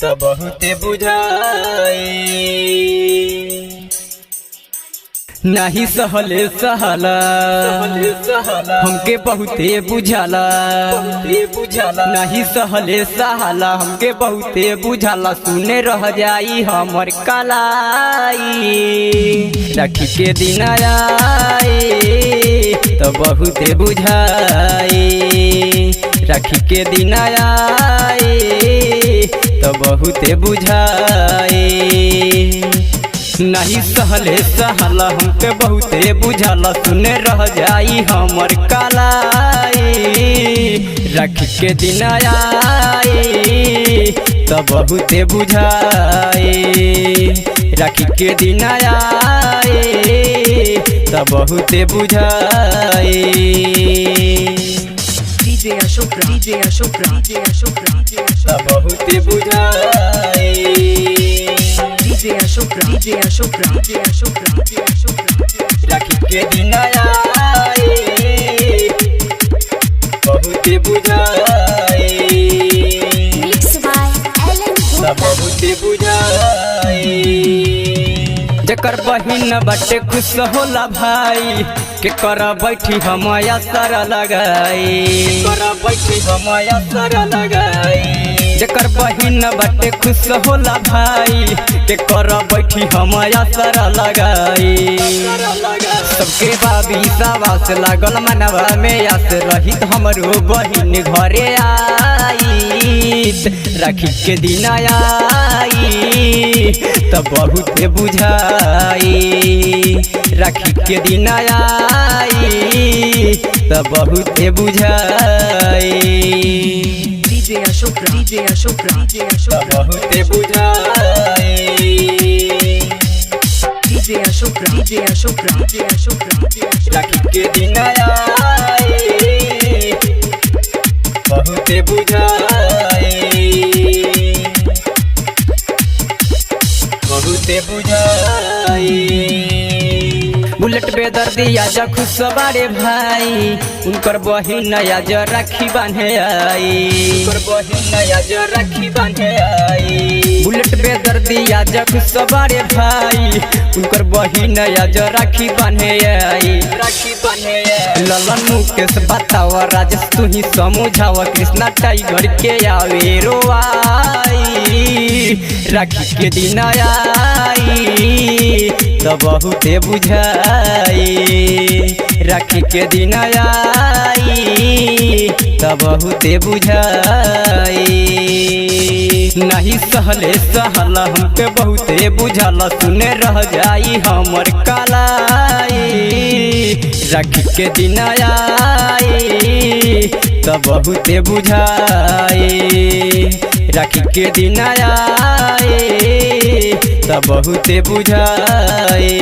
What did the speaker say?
तो बहुते बुझाई नहीं सहले सहला हमके बहुते बुझाला नहीं सहले सहला हमके बहुते बुझाला सुने रह जाई हमर कलाई राखी के दिन आई तो बहुते बुझाई राखी के दिन आई तो बहुते बुझाई नहीं सहले सहला हमके बहुते बुझाला सुने रह जाई हमर कलाई राखी के दिन आई तो बहुते बुझाई राखी के दिन आई तो बहुते बुझाई DJ Ashok तो बहुते बुझाई राखी के दिन आई बहुते बुझाई तो बहुते बुझाई जकर बहिन बाटे खुश होला भाई के कर बैठी हम असर लगाई जकर बहिन बाटे खुश होला भाई के कर बैठी हम असर लगाई सबके बाबी सवास लागल मनवा में आस रहित हमरो बहिन घरे आई राखी के दिन आई तो बहुते बुझाई राखी के दिन आई तो बहुते बुझाई DJ Ashok तो बहुते बुझाई राखी के दिन आई बहुते बुझाई बहुते बुझाई बुलेट बेदर्दी आजा खुश बारे भाई उनकर बहिन आज राखी बांधे आई बुलेट बेदर्दी आज खुश बारे भाई उनकर बहिन आज राखी बांधे आई ललन मुकेश बतावा राजेश तू ही समझावा कृष्णा टाइगर के आवे रोआई राखी के दिन आई तो बहुते बुझाई राखी के दिन आई तो बहुते बुझाई नहीं सहले सहला हमके बहुते बुझाला सुने रह जाई हमर कलाई राखी के दिन आई तो बहुते बुझाई राखी के दिन आई तो बहुते बुझाई।